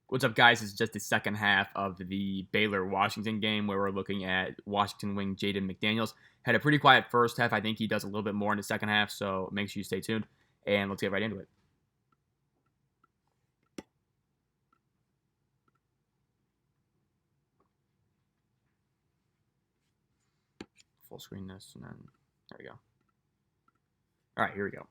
What's up, guys? It's just the second half of the Baylor-Washington game where we're looking at Washington wing Jaden McDaniels. Had a pretty quiet first half. I think he does a little bit more in the second half, so make sure you stay tuned. And let's get right into it. Full screen this, and then there we go. All right, here we go.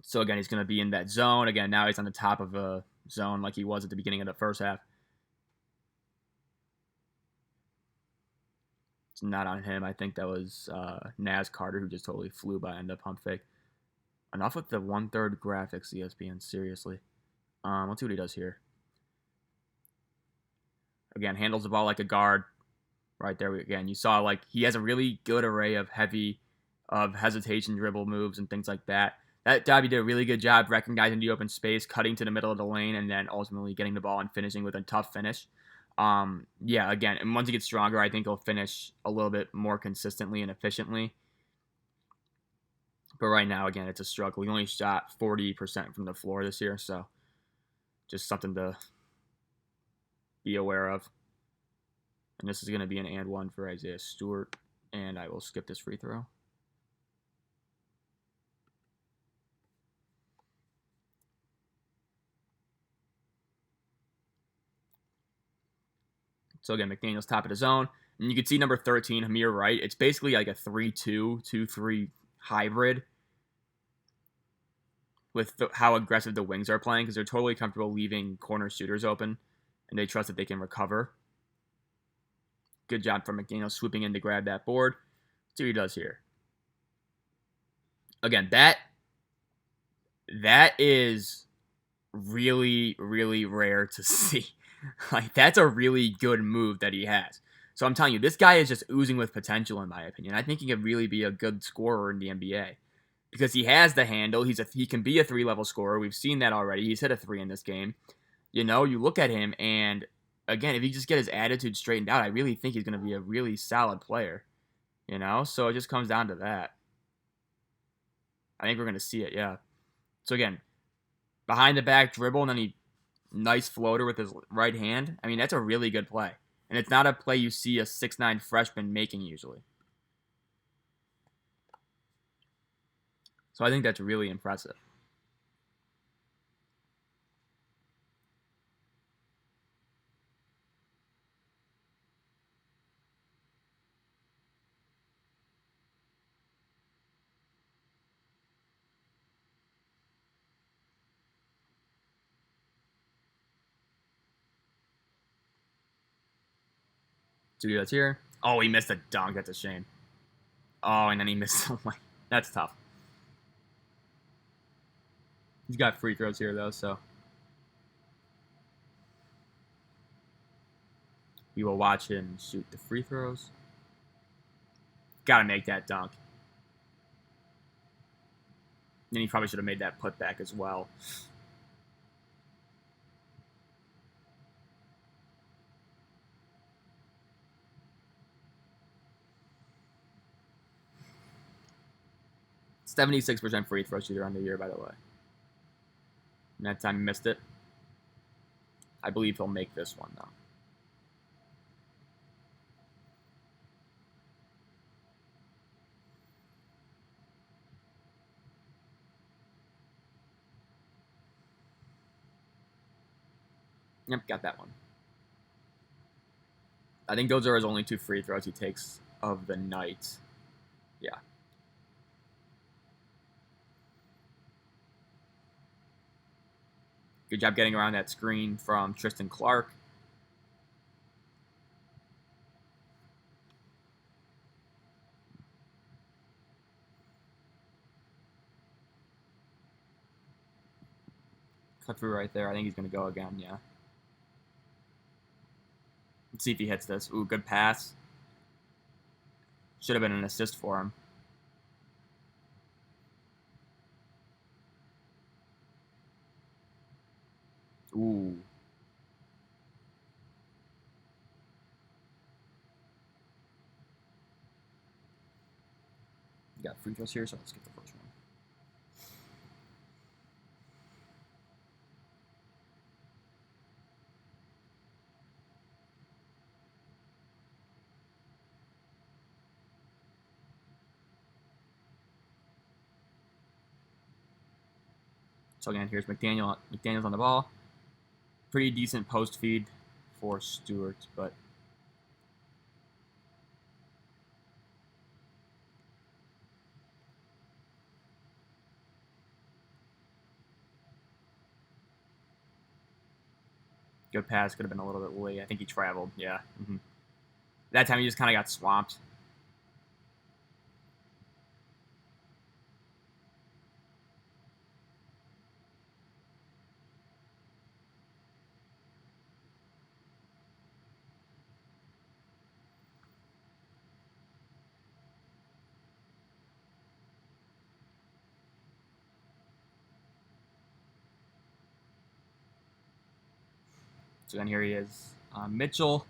So again, he's going to be in that zone. Again, now he's on the top of a zone like he was at the beginning of the first half. It's not on him. I think that was Naz Carter who just totally flew by on the pump fake. Enough with the 1/3 graphics, ESPN. Seriously. Let's see what he does here. Again, handles the ball like a guard. Right there, again, you saw like he has a really good array of hesitation dribble moves and things like that. That Dobby did a really good job recognizing the open space, cutting to the middle of the lane, and then ultimately getting the ball and finishing with a tough finish. Yeah, again, and once he gets stronger, I think he'll finish a little bit more consistently and efficiently. But right now, again, it's a struggle. He only shot 40% from the floor this year, so just something to be aware of. And this is going to be an and one for Isaiah Stewart, and I will skip this free throw. So again, McDaniels top of the zone. And you can see number 13, Hamir Wright. It's basically like a 3-2, 2-3 hybrid with how aggressive the wings are playing because they're totally comfortable leaving corner shooters open, and they trust that they can recover. Good job from McDaniels swooping in to grab that board. See what he does here. Again, that is really, really rare to see. Like, that's a really good move that he has. So I'm telling you, this guy is just oozing with potential, in my opinion. I think he could really be a good scorer in the NBA because he has the handle. He can be a 3-level scorer. We've seen that already. He's hit a 3 in this game. You know, you look at him, and again, if he just get his attitude straightened out, I really think he's going to be a really solid player. You know, so it just comes down to that. I think we're going to see it, yeah. So again, behind the back dribble, and then he nice floater with his right hand. I mean, that's a really good play. And it's not a play you see a 6'9 freshman making usually. So I think that's really impressive. So that's here. Oh, he missed a dunk. That's a shame. Oh, and then he missed the lane. That's tough. He's got free throws here, though, so we will watch him shoot the free throws. Got to make that dunk. And he probably should have made that putback as well. %76% free throw shooter on the year, by the way. And that time he missed it. I believe he'll make this one, though. Yep, got that one. I think those are his only 2 free throws he takes of the night. Yeah. Good job getting around that screen from Tristan Clark. Cut through right there. I think he's going to go again, yeah. Let's see if he hits this. Ooh, good pass. Should have been an assist for him. Ooh. Got free throws here, so let's get the first one. So again, here's McDaniels on the ball. Pretty decent post feed for Stewart, but good pass. Could have been a little bit late. I think he traveled. Yeah. That time he just kind of got swamped. So then here he is. Mitchell.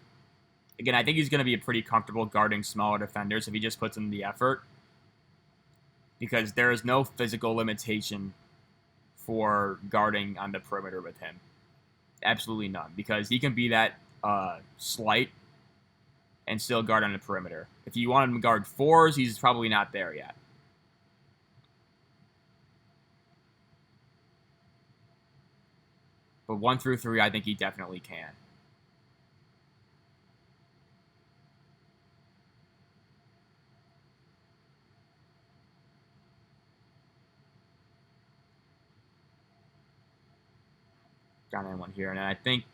Again, I think he's going to be pretty comfortable guarding smaller defenders if he just puts in the effort. Because there is no physical limitation for guarding on the perimeter with him. Absolutely none. Because he can be that slight and still guard on the perimeter. If you want him to guard fours, he's probably not there yet. But 1 through 3, I think he definitely can. Got in one here. And I think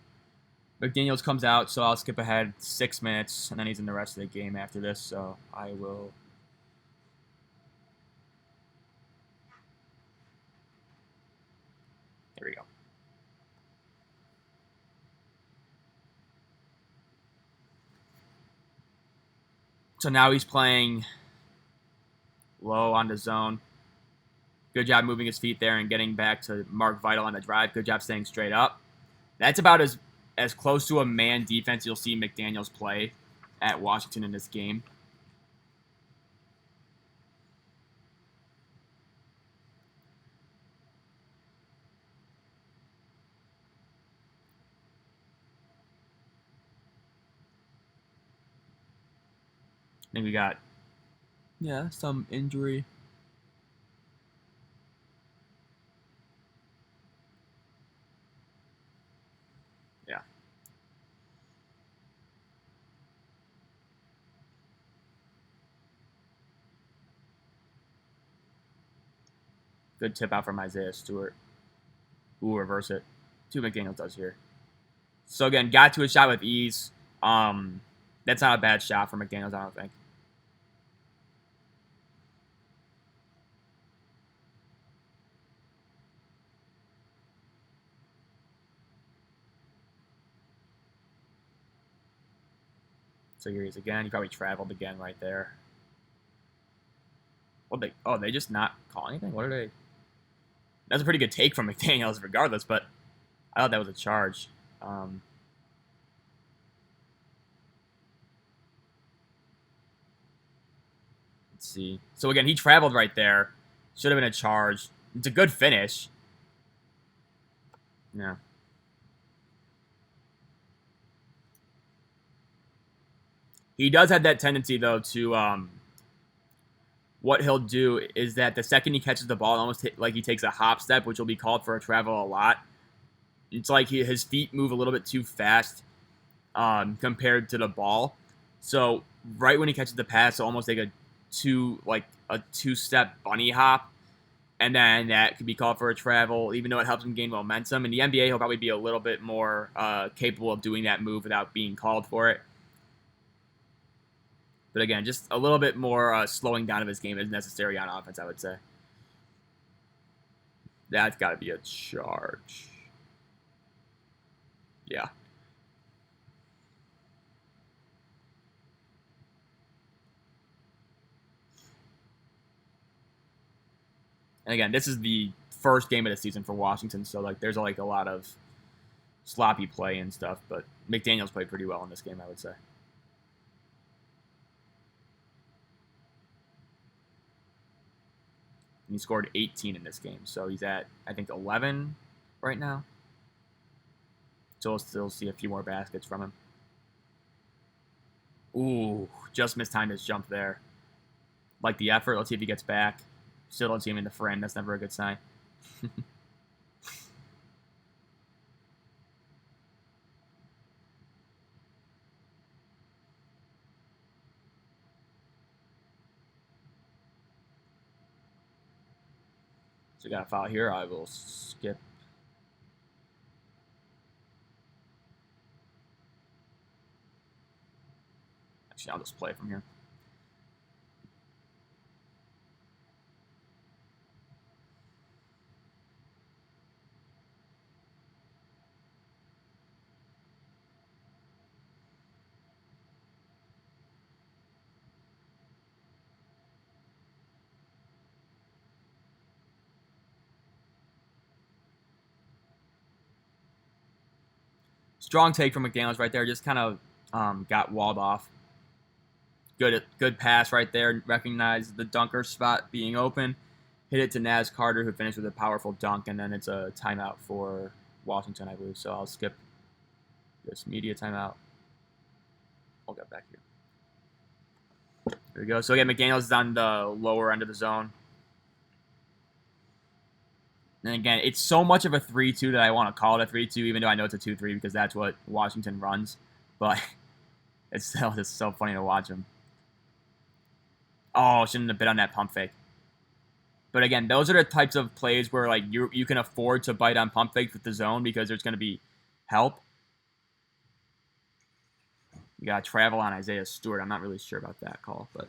McDaniels comes out, so I'll skip ahead 6 minutes, and then he's in the rest of the game after this, so I will... There we go. So now he's playing low on the zone. Good job moving his feet there and getting back to Mark Vital on the drive. Good job staying straight up. That's about as close to a man defense you'll see McDaniels play at Washington in this game. I think we got, some injury. Yeah. Good tip out from Isaiah Stewart. Ooh, reverse it. See what McDaniels does here. So again, got to a shot with ease. That's not a bad shot for McDaniels, I don't think. So here he is again. He probably traveled again right there. They just not call anything? What are they? That's a pretty good take from McDaniels regardless, but I thought that was a charge. Let's see. So again, he traveled right there. Should have been a charge. It's a good finish. Yeah. He does have that tendency, though, to what he'll do is that the second he catches the ball, almost like he takes a hop step, which will be called for a travel a lot. It's like his feet move a little bit too fast compared to the ball. So right when he catches the pass, he'll almost take a two-step bunny hop, and then that could be called for a travel, even though it helps him gain momentum. In the NBA, he'll probably be a little bit more capable of doing that move without being called for it. But again, just a little bit more slowing down of his game is necessary on offense, I would say. That's got to be a charge. Yeah. And again, this is the first game of the season for Washington, so there's a lot of sloppy play and stuff, but McDaniels played pretty well in this game, I would say. And he scored 18 in this game, so he's at, I think, 11 right now. So we'll still see a few more baskets from him. Ooh, just mistimed his jump there. Like the effort. Let's see if he gets back. Still don't see him in the frame. That's never a good sign. So we got a foul here. I will skip. Actually, I'll just play from here. Strong take from McDaniels right there. Just kind of got walled off. Good pass right there. Recognized the dunker spot being open. Hit it to Naz Carter, who finished with a powerful dunk, and then it's a timeout for Washington, I believe. So I'll skip this media timeout. I'll get back here. There we go. So again, McDaniels is on the lower end of the zone. And again, it's so much of a 3-2 that I want to call it a 3-2, even though I know it's a 2-3 because that's what Washington runs. But it's still just so funny to watch him. Oh, shouldn't have been on that pump fake. But again, those are the types of plays where like you can afford to bite on pump fakes with the zone because there's going to be help. You got to travel on Isaiah Stewart. I'm not really sure about that call, but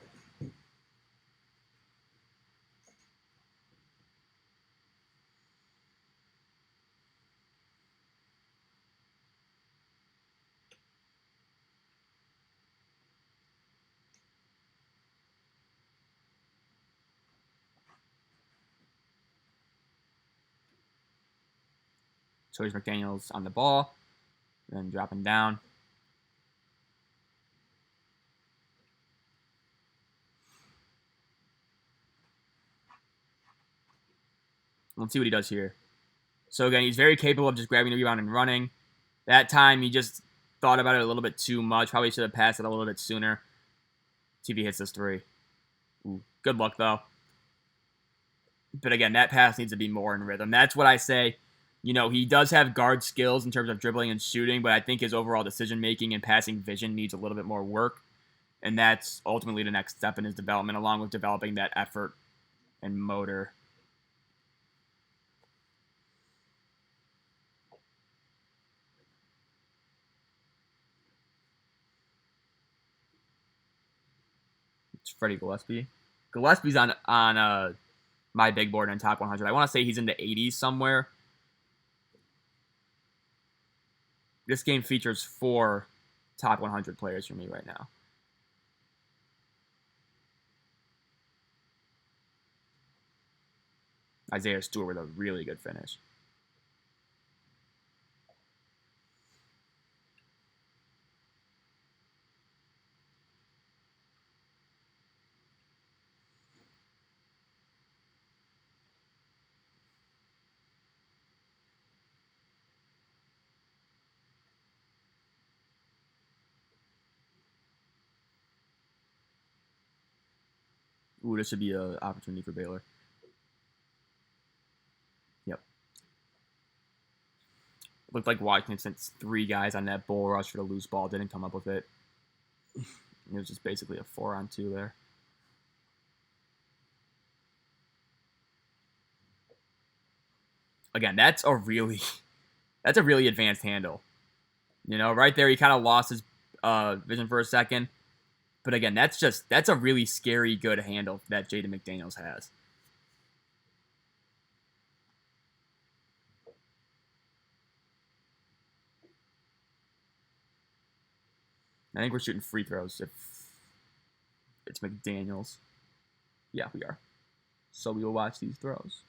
so here's McDaniels on the ball, then dropping down. Let's see what he does here. So again, he's very capable of just grabbing the rebound and running. That time, he just thought about it a little bit too much. Probably should have passed it a little bit sooner. See if he hits this 3. Ooh, good luck, though. But again, that pass needs to be more in rhythm. That's what I say. You know, he does have guard skills in terms of dribbling and shooting, but I think his overall decision-making and passing vision needs a little bit more work. And that's ultimately the next step in his development, along with developing that effort and motor. It's Freddie Gillespie. Gillespie's on my big board in top 100. I want to say he's in the 80s somewhere. This game features 4 top 100 players for me right now. Isaiah Stewart with a really good finish. Ooh, this should be an opportunity for Baylor. Yep. Looked like Washington sent 3 guys on that bull rush for the loose ball. Didn't come up with it. It was just basically a 4-on-2 there. Again, that's a really advanced handle. You know, right there, he kind of lost his vision for a second. But again, that's a really scary good handle that Jaden McDaniels has. I think we're shooting free throws if it's McDaniels. Yeah, we are. So we will watch these throws.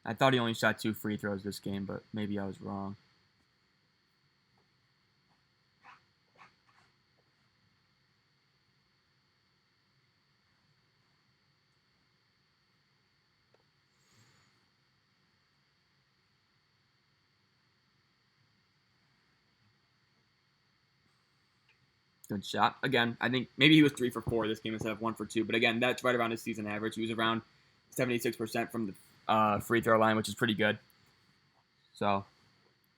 I thought he only shot 2 free throws this game, but maybe I was wrong. Good shot. Again, I think maybe he was 3 for 4 this game instead of 1 for 2. But again, that's right around his season average. He was around 76% from the free throw line, which is pretty good. So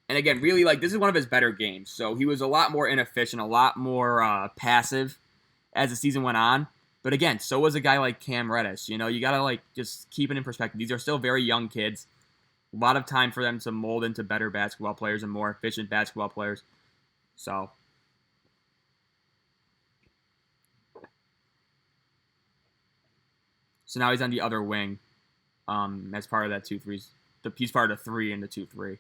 And again, really, like, this is one of his better games. So he was a lot more inefficient, a lot more passive as the season went on. But again, so was a guy like Cam Reddish. You know, you got to, like, just keep it in perspective. These are still very young kids. A lot of time for them to mold into better basketball players and more efficient basketball players. So now he's on the other wing as part of that 2-3. He's part of the 3 and the 2-3.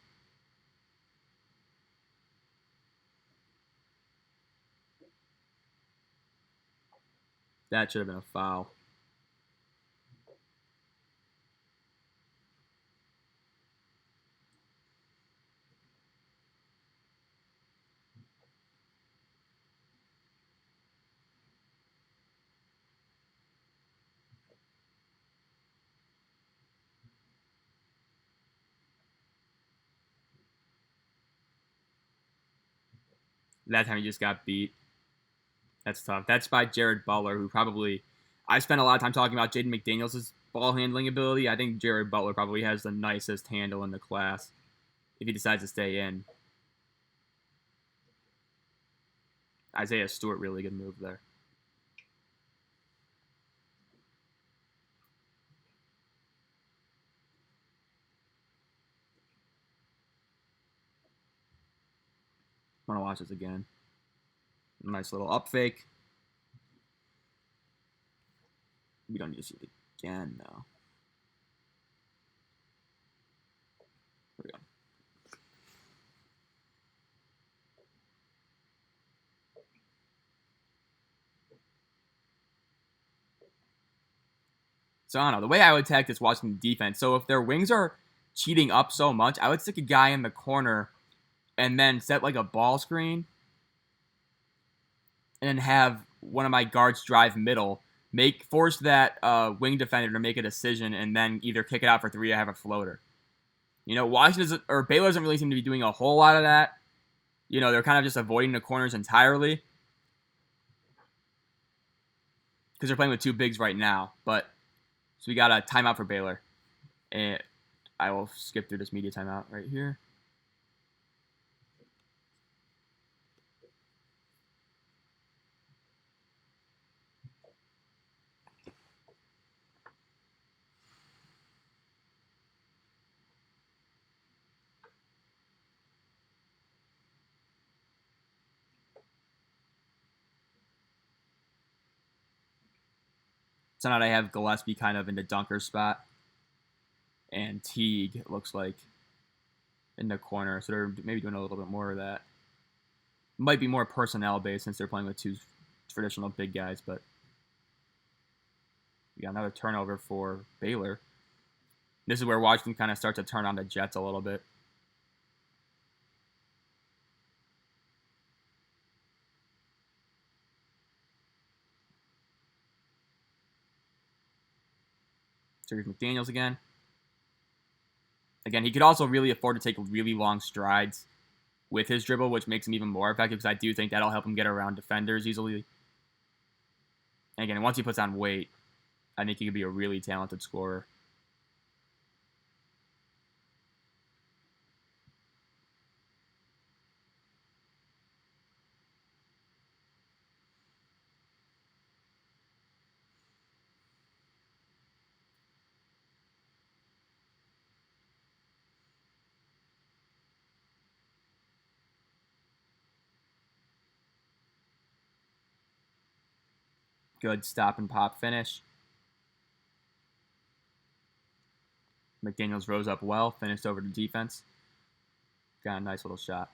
That should have been a foul. That time he just got beat. That's tough. That's by Jared Butler, who probably I spent a lot of time talking about Jaden McDaniels' ball handling ability. I think Jared Butler probably has the nicest handle in the class if he decides to stay in. Isaiah Stewart, really good move there. I want to watch this again. Nice little up fake. We don't need to see it again, though. Here we go. So I don't know. The way I would attack this Washington defense. So if their wings are cheating up so much, I would stick a guy in the corner and then set like a ball screen and then have one of my guards drive middle, force that wing defender to make a decision, and then either kick it out for 3 or have a floater. You know, Baylor doesn't really seem to be doing a whole lot of that. You know, they're kind of just avoiding the corners entirely because they're playing with 2 bigs right now. But so we got a timeout for Baylor, and I will skip through this media timeout right here. So now I have Gillespie kind of in the dunker spot, and Teague looks like in the corner. So they're maybe doing a little bit more of that. Might be more personnel based since they're playing with 2 traditional big guys, but we got another turnover for Baylor. This is where Washington kind of starts to turn on the Jets a little bit. So here's McDaniels again. Again, he could also really afford to take really long strides with his dribble, which makes him even more effective because I do think that'll help him get around defenders easily. And again, once he puts on weight, I think he could be a really talented scorer. Good stop and pop finish. McDaniels rose up well, finished over the defense. Got a nice little shot.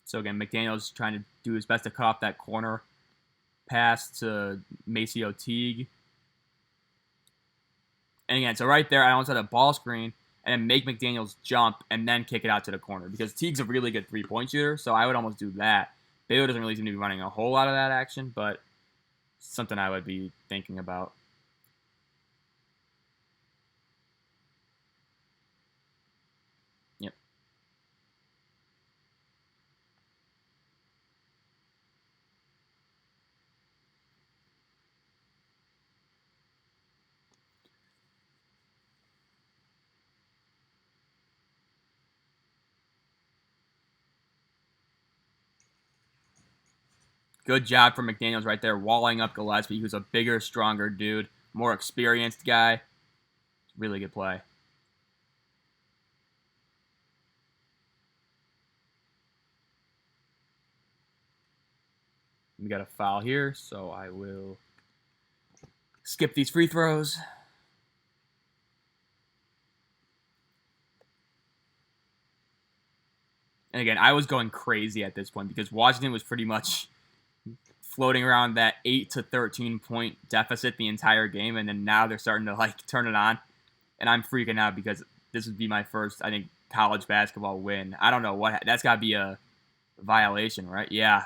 So again, McDaniels trying to do his best to cut off that corner pass to Maceo Teague. And again, so right there, I almost had a ball screen and then make McDaniels jump and then kick it out to the corner because Teague's a really good three-point shooter, so I would almost do that. Baylor doesn't really seem to be running a whole lot of that action, but something I would be thinking about. Yep. Good job from McDaniels right there, walling up Gillespie, who's a bigger, stronger dude, more experienced guy. Really good play. We got a foul here, so I will skip these free throws. And again, I was going crazy at this point because Washington was pretty much floating around that 8 to 13 point deficit the entire game, and then now they're starting to like turn it on, and I'm freaking out because this would be my first, I think, college basketball win. I don't know what that's got to be a violation, right? Yeah.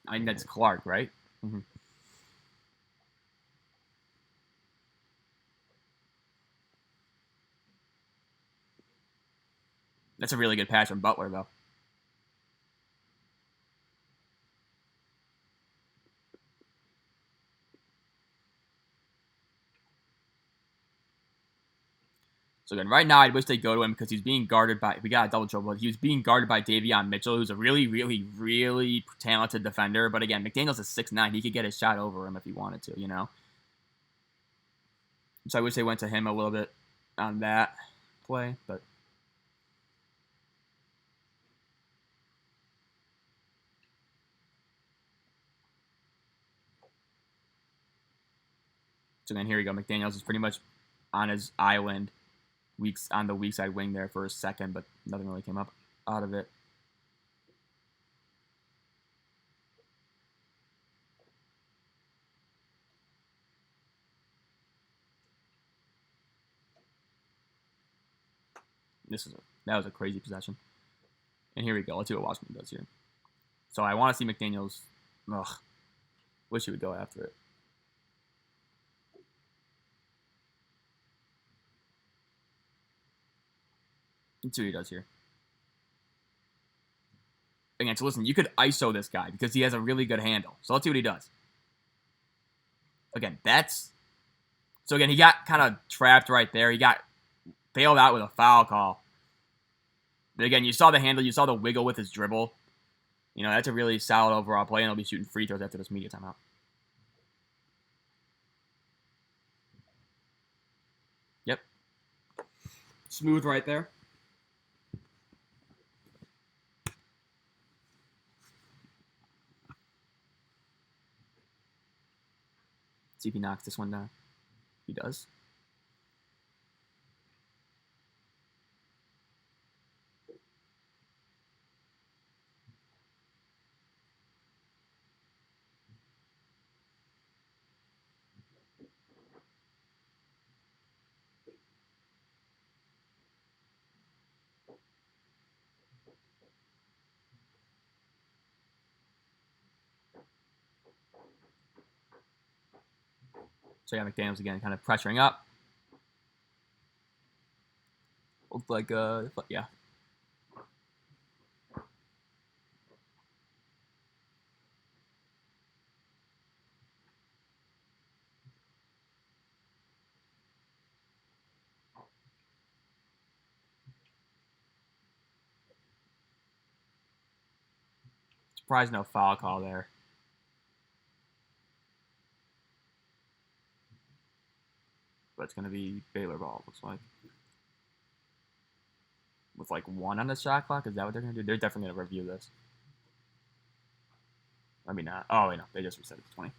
I think that's Clark, right? That's a really good pass from Butler, though. So again, right now, I wish they go to him because he's being guarded by. We got a double trouble. He was being guarded by Davion Mitchell, who's a really, really, really talented defender. But again, McDaniels is 6'9". He could get his shot over him if he wanted to, you know. So I wish they went to him a little bit on that play, but so then here we go. McDaniels is pretty much on his island, weeks on the weak side wing there for a second, but nothing really came up out of it. That was a crazy possession. And here we go. Let's see what Washington does here. So I want to see McDaniels. Ugh, wish he would go after it. Let's see what he does here. Again, so listen, you could ISO this guy because he has a really good handle. So let's see what he does. Again, that's... So again, he got kind of trapped right there. He got bailed out with a foul call. But again, you saw the handle. You saw the wiggle with his dribble. You know, that's a really solid overall play, and he'll be shooting free throws after this media timeout. Yep. Smooth right there. See if he knocks this one down. He does. So yeah, McDaniels again, kind of pressuring up. Looked like yeah. Surprised no foul call there. But it's gonna be Baylor ball. Looks like with like 1 on the shot clock. Is that what they're gonna do? They're definitely gonna review this. I mean, not. Oh wait, no, they just reset it to 20.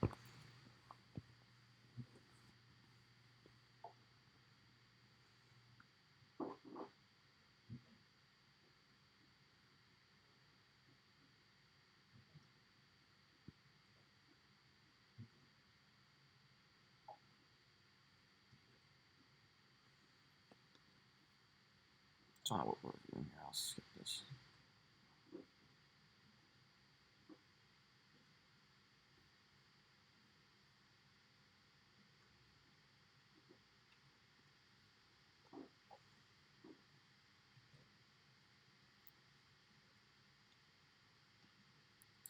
That's not what we're doing here. I'll skip this.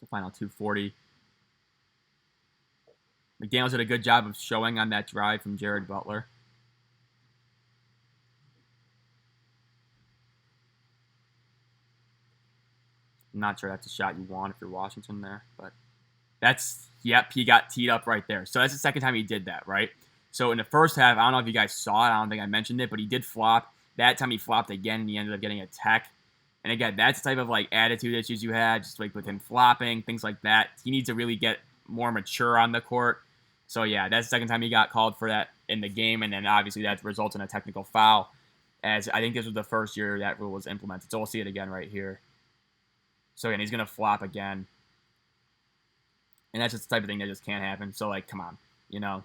The final 240. McDaniels did a good job of showing on that drive from Jared Butler. I'm not sure that's a shot you want if you're Washington there, but that's, yep, he got teed up right there. So that's the second time he did that, right? So in the first half, I don't know if you guys saw it. I don't think I mentioned it, but he did flop. That time he flopped again, and he ended up getting a tech. And again, that's the type of like attitude issues you had, just like with him flopping, things like that. He needs to really get more mature on the court. So yeah, that's the second time he got called for that in the game, and then obviously that results in a technical foul. As I think this was the first year that rule was implemented. So we'll see it again right here. So again, he's gonna flop again. And that's just the type of thing that just can't happen. So, like, come on. You know,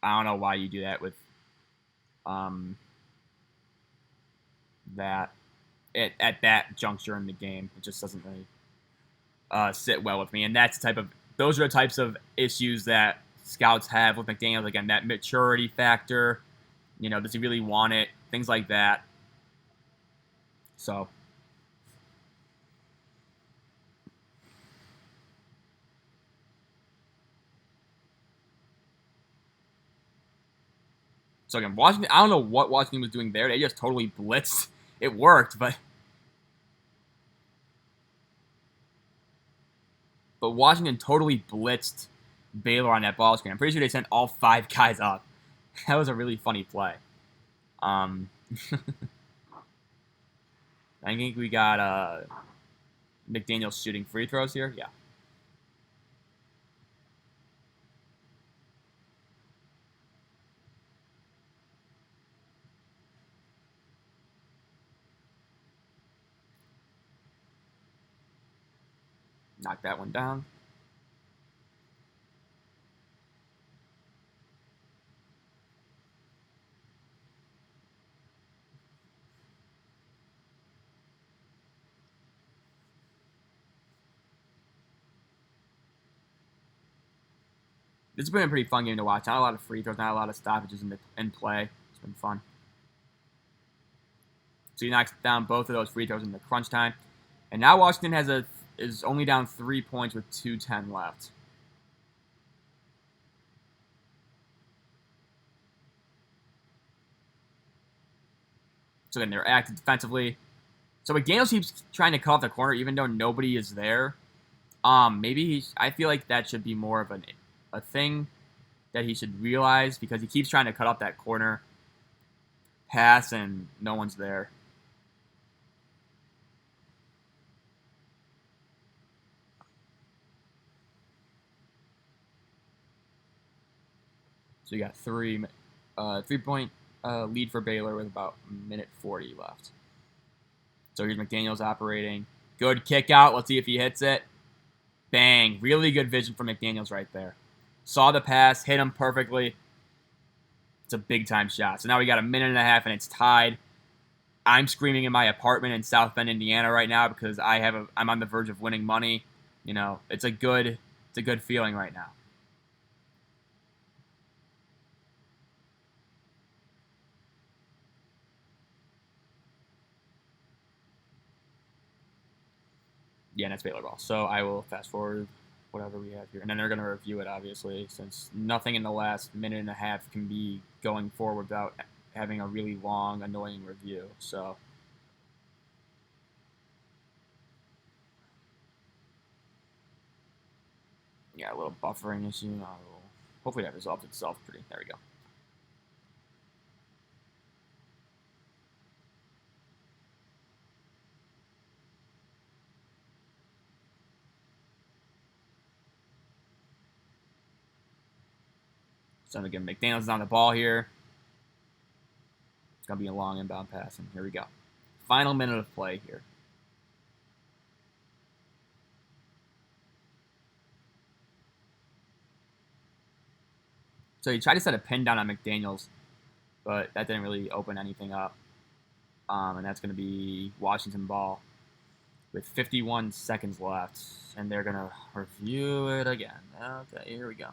I don't know why you do that with that at that juncture in the game. It just doesn't really sit well with me. And that's the type of, those are the types of issues that scouts have with McDaniels. Again, that maturity factor. You know, does he really want it? Things like that. So again, Washington, I don't know what Washington was doing there. They just totally blitzed. It worked, but Washington totally blitzed Baylor on that ball screen. I'm pretty sure they sent all 5 guys up. That was a really funny play. I think we got McDaniels shooting free throws here. Yeah. Knock that one down. This has been a pretty fun game to watch. Not a lot of free throws, not a lot of stoppages in play. It's been fun. So he knocks down both of those free throws in the crunch time. And now Washington is only down 3 points with 2:10 left. So again, they're active defensively. So McDaniels keeps trying to cut off the corner even though nobody is there. Maybe I feel like that should be more of a thing that he should realize because he keeps trying to cut off that corner pass and no one's there. So you got 3-point lead for Baylor with about a minute 40 left. So here's McDaniels operating. Good kick out. Let's see if he hits it. Bang. Really good vision from McDaniels right there. Saw the pass, hit him perfectly. It's a big-time shot. So now we got a minute and a half, and it's tied. I'm screaming in my apartment in South Bend, Indiana right now because I'm on the verge of winning money. You know, it's a good feeling right now. Yeah, that's Baylor ball. So I will fast forward whatever we have here. And then they're going to review it, obviously, since nothing in the last minute and a half can be going forward without having a really long, annoying review. So yeah, a little buffering issue. Hopefully that resolved itself pretty. There we go. So again, McDaniels is on the ball here. It's going to be a long inbound pass, and here we go. Final minute of play here. So he tried to set a pin down on McDaniels, but that didn't really open anything up. And that's going to be Washington ball with 51 seconds left. And they're going to review it again. Okay, here we go.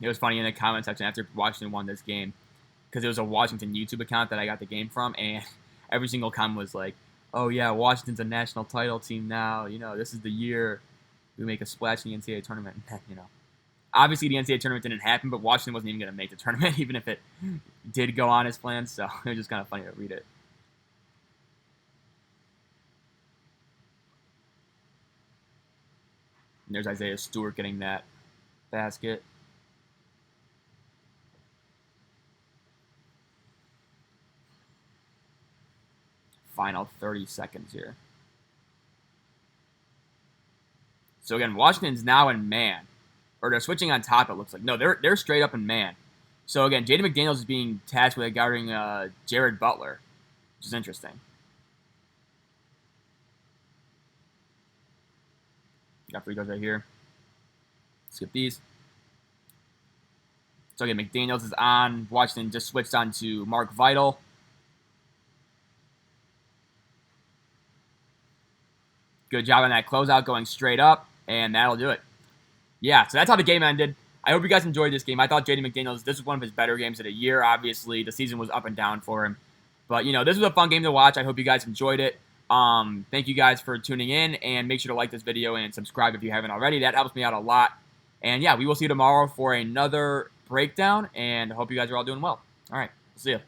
It was funny in the comment section after Washington won this game, because it was a Washington YouTube account that I got the game from, and every single comment was like, oh yeah, Washington's a national title team now. This is the year we make a splash in the NCAA tournament. Obviously the NCAA tournament didn't happen, but Washington wasn't even going to make the tournament, even if it did go on as planned. So it was just kind of funny to read it. And there's Isaiah Stewart getting that basket. Final 30 seconds here. So again, Washington's now in man. Or they're switching on top, it looks like. No, they're straight up in man. So again, Jaden McDaniels is being tasked with guarding Jared Butler, which is interesting. Got free throws right here. Skip these. So again, McDaniels is on. Washington just switched on to Mark Vital. Good job on that closeout, going straight up, and that'll do it. Yeah, so that's how the game ended. I hope you guys enjoyed this game. I thought Jaden McDaniels, this was one of his better games of the year, obviously. The season was up and down for him. But, this was a fun game to watch. I hope you guys enjoyed it. Thank you guys for tuning in, and make sure to like this video and subscribe if you haven't already. That helps me out a lot. And, yeah, we will see you tomorrow for another breakdown, and I hope you guys are all doing well. All right, see ya.